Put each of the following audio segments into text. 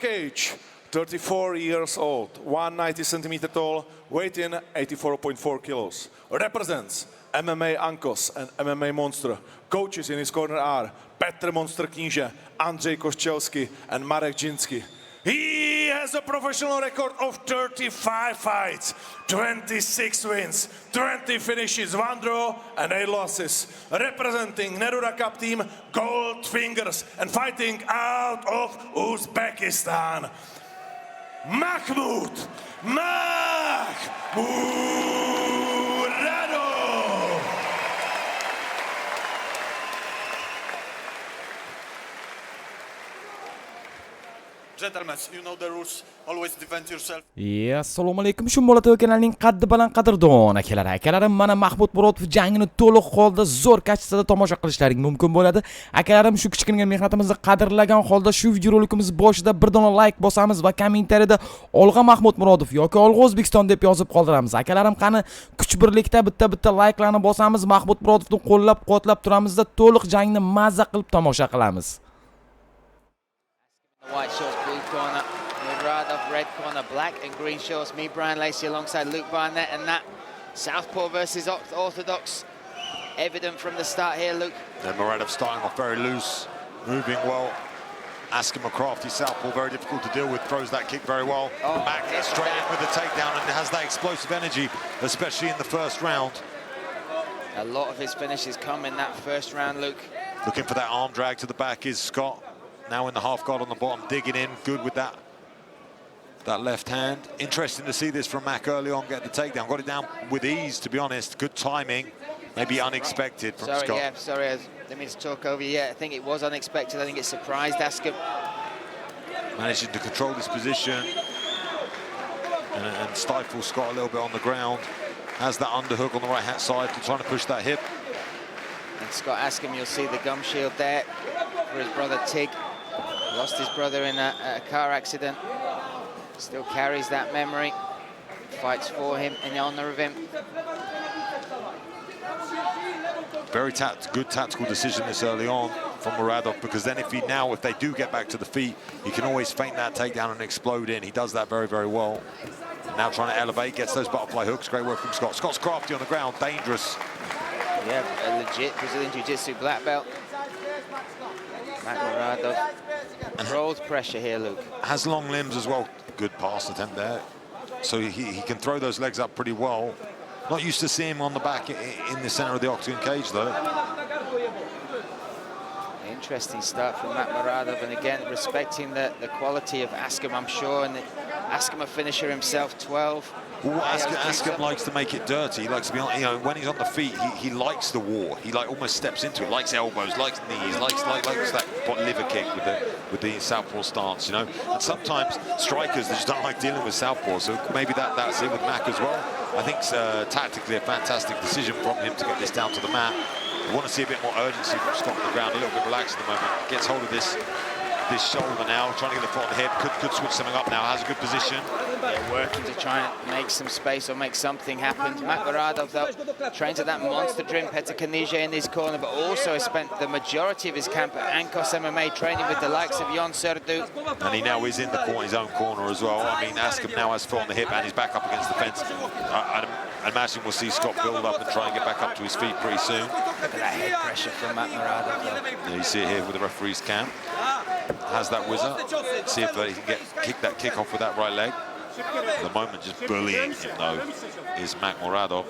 Cage, 34 years old, 190 centimeter tall, weight in 84.4 kilos. Represents MMA Ankos and MMA Monster. Coaches in his corner are Petr Monster Kníže, Andrzej Kościelski and Marek Dziński. He has a professional record of 35 fights, 26 wins, 20 finishes, 1 draw and 8 losses. Representing Neruda Cup team, Gold Fingers, and fighting out of Uzbekistan, Mahmoud Muradov. Gentlemen, you know the rules. Always defend yourself. Assalomu alaykum. Shu Mo'latoy kanalining qaddi baland qadrdon akalarim, mana Mahmud Murodov jangini to'liq holda zo'r kachesida tomosha qilishlaring mumkin bo'ladi. Akalarim, shu kichkina mehnatimizni qadrlagan holda shu videorolikimiz boshida bir dona like bosamiz va kommentariyada Olg'a Mahmud Murodov yoki Olg'a O'zbekiston deb yozib qoldiramiz. Akalarim, qani kuch birlikda bitta like'larni bosamiz, Mahmud Murodovni qo'llab-quvvatlab turamizda to'liq jangni mazza qilib tomosha qilamiz. White shorts, blue corner, Muradov, red corner, black and green shorts, me, Brian Lacey, alongside Luke Barnett, and that Southpaw versus Orthodox, evident from the start here, Luke. And Muradov starting off very loose, moving well. Asking McCrafty, Southpaw, very difficult to deal with, throws that kick very well. Back straight in with the takedown and has that explosive energy, especially in the first round. A lot of his finishes come in that first round, Luke. Looking for that arm drag to the back is Scott. Now in the half guard on the bottom, digging in, good with that left hand. Interesting to see this from Mac early on, get the takedown. Got it down with ease, to be honest. Good timing, maybe unexpected from Scott. Yeah, sorry, I didn't mean to talk over you. I think it was unexpected. I think it surprised Askham. Managing to control this position and stifle Scott a little bit on the ground. Has that underhook on the right-hand side, trying to push that hip. And Scott Askham, you'll see the gum shield there for his brother Tig. Lost his brother in a car accident. Still carries that memory. Fights for him in honor of him. Very good tactical decision this early on from Muradov, because then if they do get back to the feet, he can always feint that takedown and explode in. He does that very, very well. Now trying to elevate, gets those butterfly hooks. Great work from Scott. Scott's crafty on the ground, dangerous. Yeah, a legit Brazilian Jiu-Jitsu black belt. Mac Muradov. Controlled pressure here, Luke. Has long limbs as well. Good pass attempt there. So he can throw those legs up pretty well. Not used to seeing him on the back in the center of the octagon cage, though. Interesting start from Mac Muradov, and again, respecting the quality of Askham, I'm sure. And Askham, a finisher himself, 12. Askham likes to make it dirty. He likes to be on, when he's on the feet, he likes the war. He almost steps into it, likes elbows, likes knees, likes that liver kick with the southpaw stance, And sometimes strikers, they just don't like dealing with southpaw, so maybe that's it with Mac as well. I think it's tactically a fantastic decision from him to get this down to the mat. I want to see a bit more urgency from Scott on the ground, a little bit relaxed at the moment. Gets hold of this shoulder now, trying to get the foot on the hip. Could switch something up now, has a good position. Yeah, working to try and make some space or make something happen. Mac Muradov, though, trains at that monster gym, Petr Kníže in his corner, but also has spent the majority of his camp at Ankos MMA training with the likes of Jon Serdu. And he now is in his own corner as well. I mean, Askham now has foot on the hip and he's back up against the fence. I imagine we'll see Scott build up and try and get back up to his feet pretty soon. Look at that head pressure from Mac Muradov, though. Yeah, you see it here with the referee's cam. Has that whizzer. See if he can kick that kick off with that right leg. At the moment, just bullying him, though, is Mac Muradov.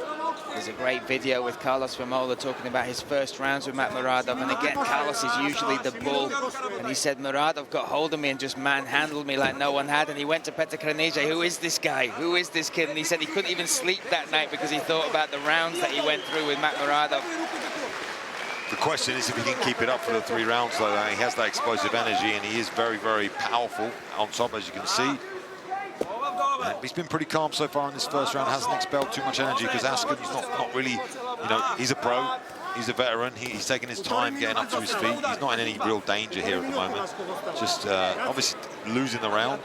There's a great video with Carlos Famola talking about his first rounds with Mac Muradov, and again, Carlos is usually the bull, and he said Muradov got hold of me and just manhandled me like no one had, and he went to Petr Kníže, who is this guy, who is this kid, and he said he couldn't even sleep that night because he thought about the rounds that he went through with Mac Muradov. The question is if he can keep it up for the 3 rounds, though. He has that explosive energy, and he is very, very powerful on top, as you can see. And he's been pretty calm so far in this first round, hasn't expelled too much energy, because Askham's not really, he's a pro, he's a veteran, he's taking his time getting up to his feet. He's not in any real danger here at the moment. Just obviously losing the round.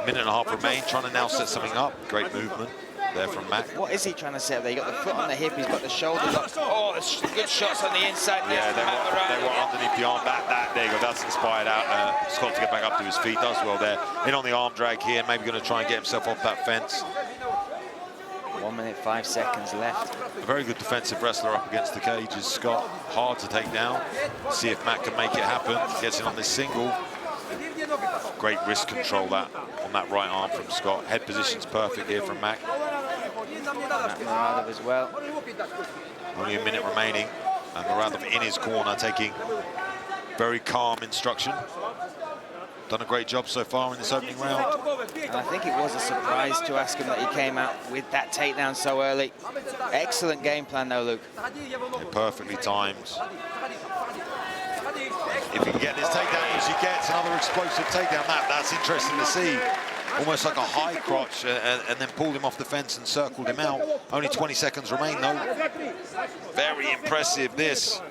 Minute and a half remain, trying to now set something up. Great movement. there from Mac. What is he trying to set up there? He got the foot on the hip, he's got the shoulder lock. Oh, good shots on the inside. Yeah, they were underneath the arm. There you go. That's inspired out Scott to get back up to his feet. Does well there. In on the arm drag here, maybe going to try and get himself off that fence. 1 minute, 5 seconds left. A very good defensive wrestler up against the cage is Scott. Hard to take down. See if Mac can make it happen. Gets in on this single. Great wrist control that on that right arm from Scott. Head position's perfect here from Mac. Mac Muradov as well. Only a minute remaining. And Muradov in his corner taking very calm instruction. Done a great job so far in this opening round. And I think it was a surprise to ask him that he came out with that takedown so early. Excellent game plan though, Luke. Yeah, perfectly timed. If he can get this takedown, as he gets another explosive takedown, that's interesting to see. Almost like a high crotch, and then pulled him off the fence and circled him out. Only 20 seconds remain though. Very impressive this.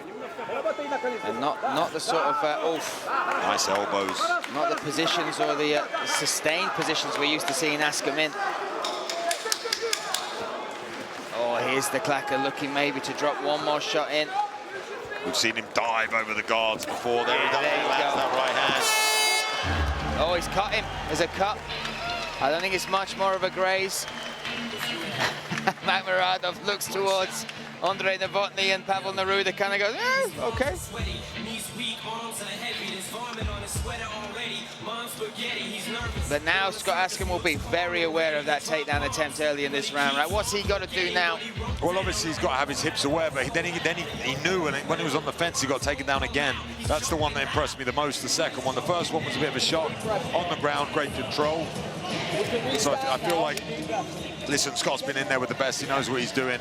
And not the sort of oof. Nice elbows. Not the positions or the sustained positions we're used to seeing Askham in. Oh, here's the clacker looking maybe to drop one more shot in. We've seen him dive over the guards before. There he There you lands go. that right hand. Oh, he's cut him. There's a cut. I don't think it's much more of a graze. Mac Muradov looks towards Andre Novotny and Pavel Neruda, kind of goes, okay. But now Scott Askham will be very aware of that takedown attempt early in this round, right? What's he got to do now? Well, obviously he's got to have his hips aware, but then he knew when he was on the fence, he got taken down again. That's the one that impressed me the most, the second one. The first one was a bit of a shock. On the ground, great control. So I feel like, listen, Scott's been in there with the best. He knows what he's doing.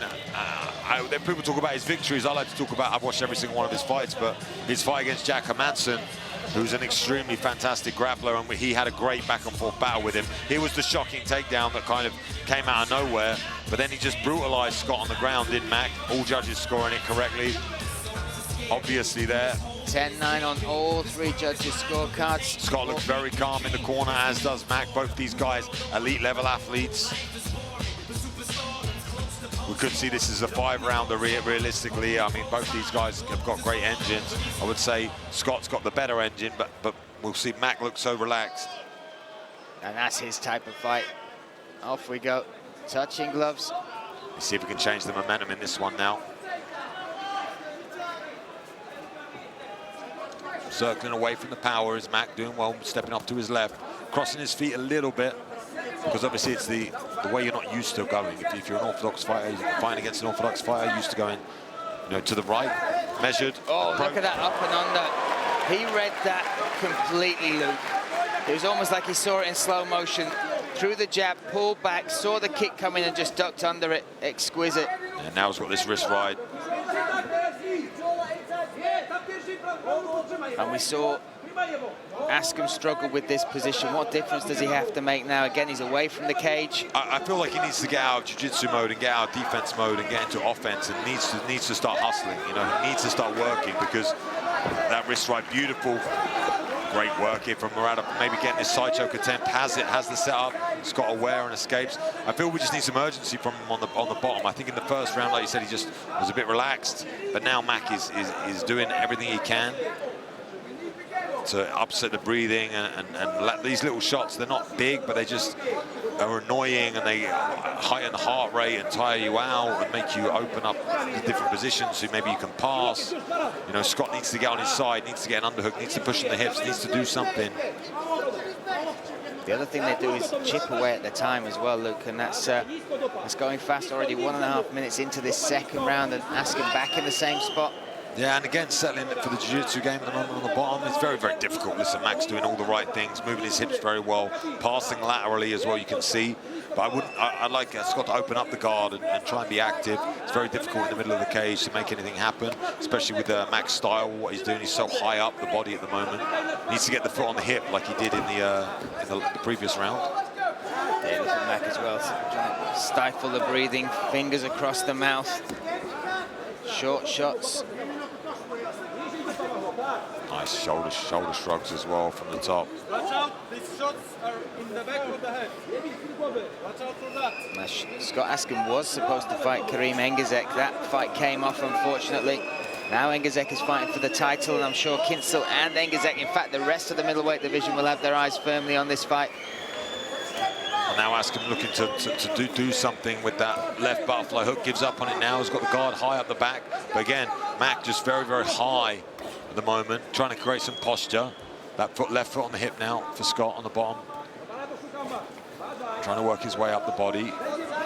People talk about his victories. I like to talk about, I've watched every single one of his fights, but his fight against Jack Hermansson, who's an extremely fantastic grappler, and he had a great back-and-forth battle with him. He was the shocking takedown that kind of came out of nowhere, but then he just brutalized Scott on the ground, didn't Mac? All judges scoring it correctly. Obviously there. 10-9 on all three judges' scorecards. Scott looks very calm in the corner, as does Mac. Both these guys, elite-level athletes. We could see this as a 5-rounder realistically. I mean, both these guys have got great engines. I would say Scott's got the better engine, but we'll see. Mac looks so relaxed. And that's his type of fight. Off we go. Touching gloves. Let's see if we can change the momentum in this one now. Circling away from the power is Mac, doing well, stepping up to his left, crossing his feet a little bit, because obviously it's the way you're not used to going. If you're an orthodox fighter, fighting against an orthodox fighter, used to going, to the right, measured. Oh, approach. look at that up and under. He read that completely, Luke. It was almost like he saw it in slow motion. Threw the jab, pulled back, saw the kick coming and just ducked under it. Exquisite. And now he's got this wrist ride. And we saw Askham struggle with this position. What difference does he have to make now? Again, he's away from the cage. I feel like he needs to get out of jiu-jitsu mode and get out of defense mode and get into offense, and needs to start hustling. He needs to start working, because that wrist ride, beautiful. Great work here from Muradov. Maybe getting this side choke attempt. Has the setup. Scott aware and escapes. I feel we just need some urgency from him on the bottom. I think in the first round, like you said, he just was a bit relaxed. But now Mac is doing everything he can to upset the breathing and let these little shots. They're not big, but they just are annoying, and they heighten the heart rate and tire you out and make you open up the different positions so maybe you can pass. Scott needs to get on his side, needs to get an underhook, needs to push in the hips, needs to do something. The other thing they do is chip away at the time as well, Luke, and that's going fast already. 1.5 minutes into this second round, and Askham back in the same spot. Yeah, and again, settling for the jiu-jitsu game at the moment on the bottom. It's very, very difficult. Listen, Mac's doing all the right things, moving his hips very well, passing laterally as well, you can see. But I'd like Scott to open up the guard and try and be active. It's very difficult in the middle of the cage to make anything happen, especially with Mac's style, what he's doing. He's so high up the body at the moment. He needs to get the foot on the hip like he did in the previous round. Yeah, look at Mac as well, trying to stifle the breathing, fingers across the mouth. Short shots. Nice shoulder shrugs as well from the top. These shots are in the back of the head. Watch out for that. Now, Scott Askham was supposed to fight Karim Engizek. That fight came off, unfortunately. Now Engizek is fighting for the title, and I'm sure Kinsel and Engizek, in fact, the rest of the middleweight division will have their eyes firmly on this fight. Now Askham looking to do something with that left butterfly hook. Gives up on it now. He's got the guard high up the back. But again, Mac just very, very high at the moment, trying to create some posture. That left foot on the hip now for Scott on the bottom. Trying to work his way up the body.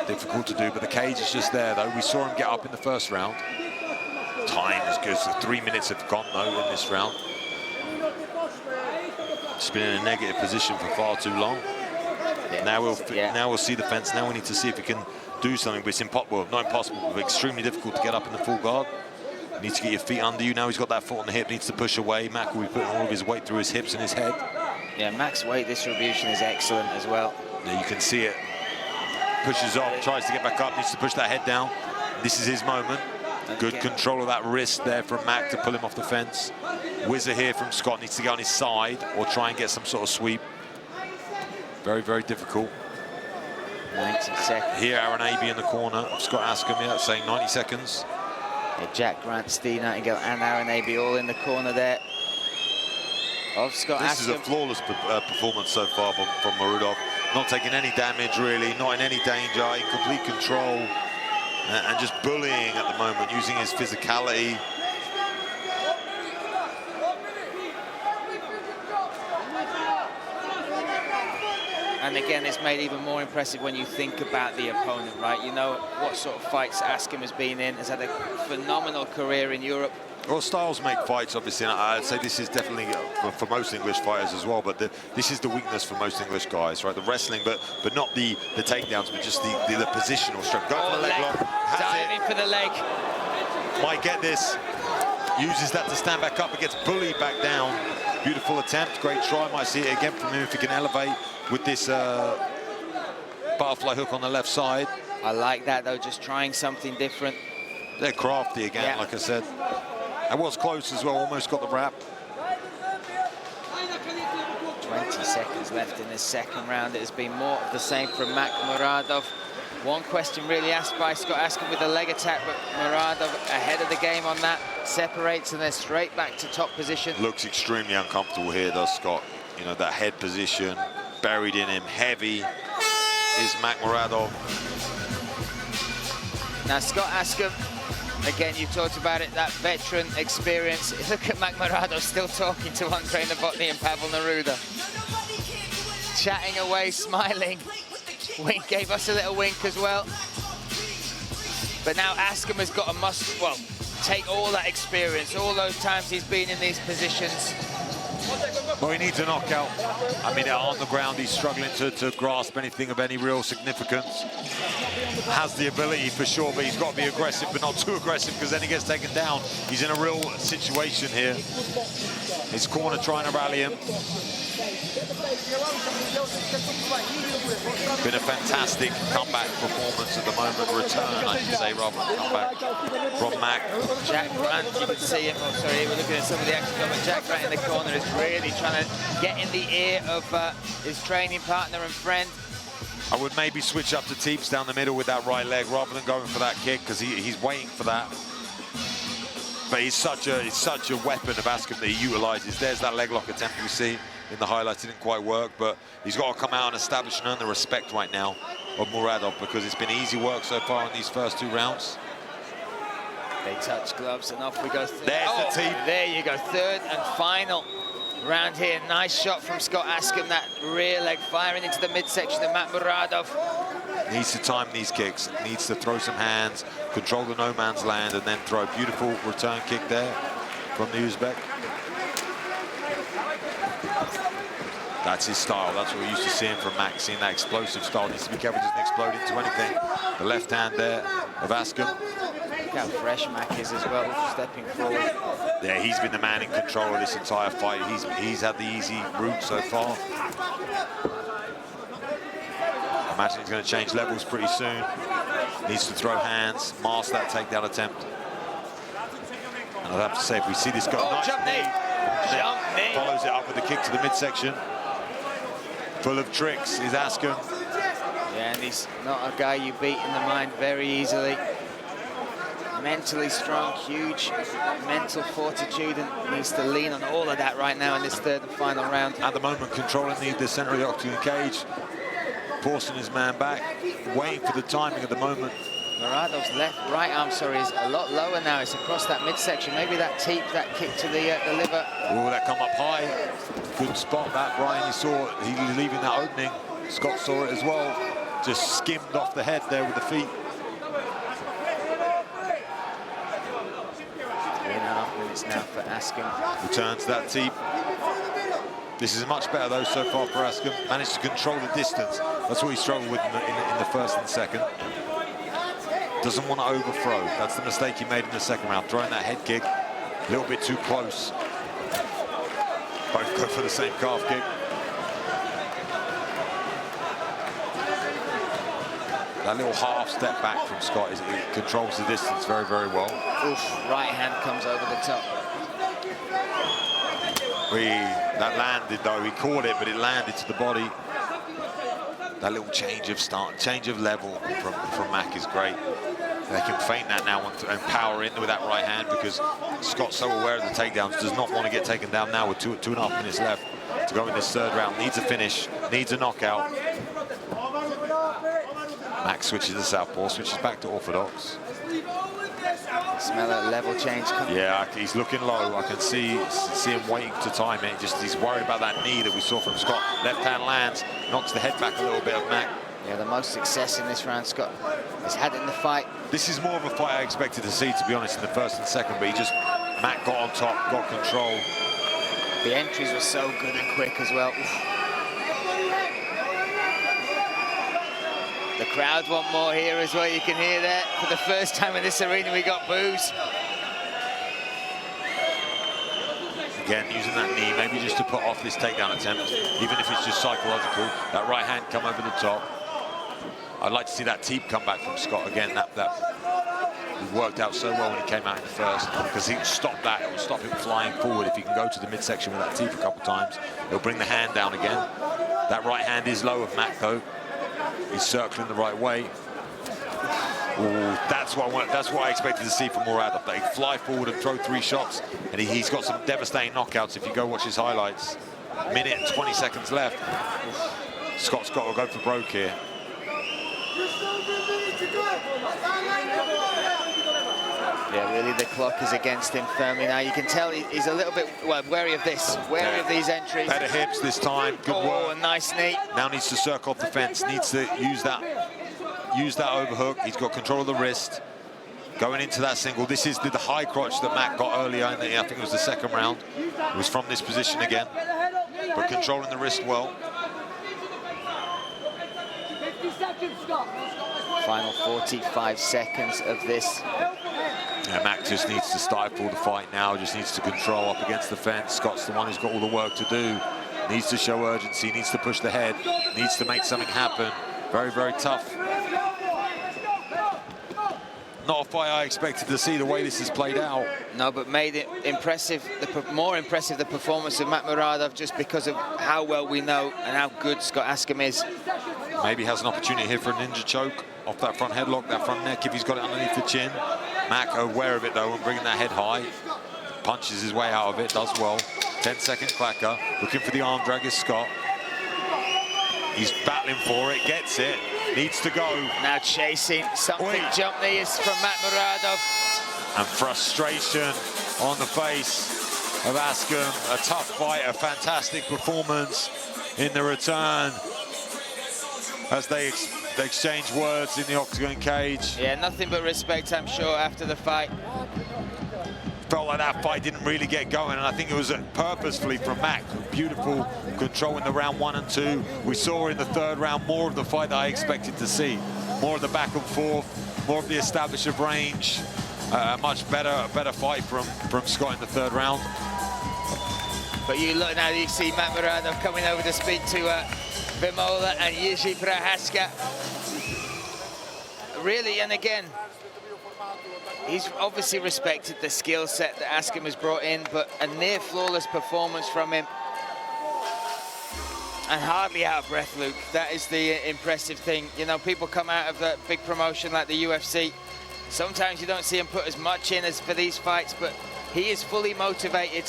Difficult to do, but the cage is just there, though. We saw him get up in the first round. Time is good, so 3 minutes have gone, though, in this round. Just been in a negative position for far too long. Yeah, Now we'll see the fence. Now we need to see if he can do something, but it's impossible, not impossible, but extremely difficult to get up in the full guard. You need to get your feet under you. Now he's got that foot on the hip, needs to push away. Mac will be putting all of his weight through his hips and his head. Yeah, Mac's weight distribution is excellent as well. Yeah, you can see it. Pushes off, tries to get back up, needs to push that head down. This is his moment. Good control of that wrist there from Mac to pull him off the fence. Whizzer here from Scott, needs to get on his side or try and get some sort of sweep. Very, very difficult. 90 seconds. Here, Aaron Abbey in the corner. Scott Askham, yeah, saying 90 seconds. Yeah, Jack Grant, Steve Nightingale and Aaron Abbey all in the corner there of Scott This is Askham. a flawless performance so far from Marudov. Not taking any damage, really, not in any danger, in complete control. And just bullying at the moment, using his physicality. And again, it's made even more impressive when you think about the opponent, right? You know what sort of fights Askham has been in, has had a phenomenal career in Europe. Well, styles make fights, obviously, and I'd say this is definitely for most English fighters as well, but this is the weakness for most English guys, right? The wrestling, but not the takedowns, but just the positional strength. Going for the leg lock, diving for the leg. Might get this, uses that to stand back up, but gets bullied back down. Beautiful attempt, great try. Might see it again from him if he can elevate with this butterfly hook on the left side. I like that, though, just trying something different. They're crafty again, like I said. That was close as well, almost got the wrap. 20 seconds left in this second round. It has been more of the same from Mac Muradov. One question really asked by Scott Askham with a leg attack, but Muradov ahead of the game on that. Separates and then straight back to top position. Looks extremely uncomfortable here, does Scott? You know, that head position, buried in him, heavy is Mac Muradov. Now, Scott Askham, again, you've talked about it, that veteran experience. Look at Mac Muradov still talking to Andre Novotny and Pavel Neruda. Chatting away, smiling. Wink gave us a little wink as well. But now Askham has got take all that experience, all those times he's been in these positions. Well, he needs a knockout. I mean, on the ground, he's struggling to grasp anything of any real significance. Has the ability for sure, but he's got to be aggressive, but not too aggressive, because then he gets taken down. He's in a real situation here. His corner trying to rally him. Been a fantastic comeback performance at the moment. Return, I should say, rather than comeback from Mac. Jack Grant, you can see him. Oh, sorry, we're looking at some of the action, but Jack Grant in the corner is really trying to get in the ear of his training partner and friend. I would maybe switch up to Teeps down the middle with that right leg rather than going for that kick, because he's waiting for that. But he's such a weapon of Askham that he utilises. There's that leg lock attempt we see in the highlights. It didn't quite work, but he's got to come out and establish and earn the respect right now of Muradov, because it's been easy work so far in these first 2 rounds. They touch gloves and off we go. There's the team. There you go, third and final round here. Nice shot from Scott Askham, that rear leg firing into the midsection of Mac Muradov. Needs to time these kicks, needs to throw some hands, control the no man's land, and then throw a beautiful return kick there from the Uzbek. That's his style. That's what we're used to seeing from Mac, seeing that explosive style. Needs to be careful, doesn't explode into anything. The left hand there of Askham. Look how fresh Mac is as well, stepping forward. Yeah, he's been the man in control of this entire fight. He's had the easy route so far. I imagine he's going to change levels pretty soon. Needs to throw hands, mask that takedown attempt. And I'd have to say, if we see this go, jump knee. Jump knee. Follows it up with a kick to the midsection. full of tricks is Askham. Yeah, and he's not a guy you beat in the mind very easily. Mentally strong, huge mental fortitude, and needs to lean on all of that right now in this third and final round. At the moment, controlling the center of the octagon cage, forcing his man back, waiting for the timing of the moment. Muradov's right arm, sorry, is a lot lower now. It's across that midsection. Maybe that teep, that kick to the liver. Oh, that come up high. Good spot that, Brian. You saw he was leaving that opening. Scott saw it as well. Just skimmed off the head there with the feet. 3.5 minutes now for Askham. Returns that teep. This is much better though so far for Askham. Managed to control the distance. That's what he struggled with in the first and second. Doesn't want to overthrow. That's the mistake he made in the second round. Throwing that head kick a little bit too close. Both go for the same calf kick. That little half step back from Scott, he controls the distance very, very well. Oof, right hand comes over the top. That landed though, he caught it, but it landed to the body. That little change of level from Mac is great. They can feint that now and power in with that right hand because Scott's so aware of the takedowns, does not want to get taken down now with 2.5 minutes left to go in this third round. Needs a finish, needs a knockout. Mac switches to southpaw, switches back to orthodox. Smell that level change coming. Yeah, he's looking low. I can see him waiting to time it. He's worried about that knee that we saw from Scott. Left hand lands, knocks the head back a little bit of Mac. Yeah, the most success in this round Scott has had in the fight. This is more of a fight I expected to see, to be honest, in the first and second, but Mac got on top, got control. The entries were so good and quick as well. Oof. The crowd want more here as well. You can hear that. For the first time in this arena, we got boos. Again, using that knee, maybe just to put off this takedown attempt, even if it's just psychological. That right hand come over the top. I'd like to see that teep come back from Scott again. That worked out so well when he came out in the first, because he can stop that. It will stop him flying forward. If he can go to the midsection with that teep a couple times, he'll bring the hand down again. That right hand is low of Mac though. He's circling the right way. Ooh, that's what I expected to see from Muradov. That he'd fly forward and throw 3 shots, and he's got some devastating knockouts. If you go watch his highlights, minute and 20 seconds left. Scott's got to go for broke here. Yeah, really, the clock is against him firmly now. You can tell he's a little bit wary of this, wary of these entries. Better hips this time. Good work. Oh, a nice knee. Now needs to circle off the fence. Needs to use that overhook. He's got control of the wrist. Going into that single. This is the high crotch that Mac got earlier in I think it was the second round. It was from this position again, but controlling the wrist well. Final 45 seconds of this. Yeah, Mac just needs to stifle the fight now, just needs to control up against the fence. Scott's the one who's got all the work to do. Needs to show urgency, needs to push the head, needs to make something happen. Very, very tough. Not a fight I expected to see the way this has played out. No, but made it impressive, more impressive the performance of Mac Muradov, just because of how well we know and how good Scott Askham is. Maybe has an opportunity here for a ninja choke off that front headlock, that front neck, if he's got it underneath the chin. Mac aware of it though and bringing that head high. Punches his way out of it, does well. 10-second clacker, looking for the arm drag is Scott. He's battling for it, gets it, needs to go. Now chasing, something jump knee is from Mac Muradov. And frustration on the face of Askham. A tough fight, a fantastic performance in the return as they exchange words in the octagon cage. Yeah, nothing but respect, I'm sure, after the fight. Felt like that fight didn't really get going, and I think it was purposefully from Mac. Beautiful control in the round 1 and 2. We saw in the third round more of the fight that I expected to see. More of the back and forth, more of the establish of range. A much better fight from Scott in the third round. But you look now, you see Mac Muradov coming over to speak to Vimola and Jiří Procházka. Really, and again, he's obviously respected the skill set that Askham has brought in, but a near flawless performance from him. And hardly out of breath, Luke. That is the impressive thing. You know, people come out of a big promotion like the UFC. Sometimes you don't see him put as much in as for these fights, but he is fully motivated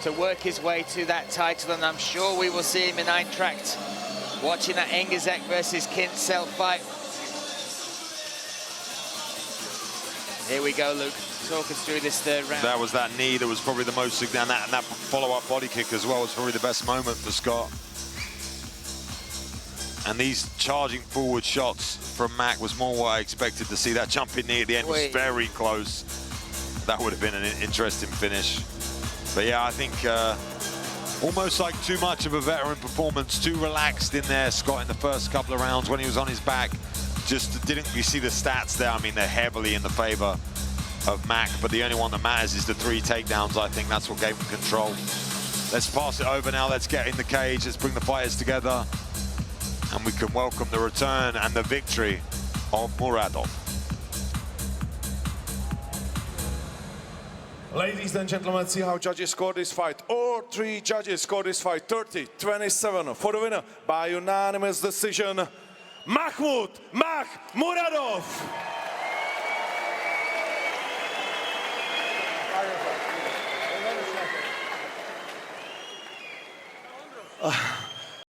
to work his way to that title, and I'm sure we will see him in Eintracht watching that Engizek versus Kinsel fight. Here we go, Luke. Talk us through this third round. That was that knee that was probably the most significant, and that follow-up body kick as well was probably the best moment for Scott. And these charging forward shots from Mac was more what I expected to see. That jumping knee at the end was very close. That would have been an interesting finish. But yeah, I think almost like too much of a veteran performance, too relaxed in there, Scott, in the first couple of rounds when he was on his back. Just didn't we see the stats there? I mean, they're heavily in the favor of Mac, but the only one that matters is the 3 takedowns. I think that's what gave him control. Let's pass it over now. Let's get in the cage. Let's bring the fighters together. And we can welcome the return and the victory of Muradov. Ladies and gentlemen, see how judges scored this fight. All 3 judges scored this fight 30-27 for the winner by unanimous decision, Mahmoud Muradov.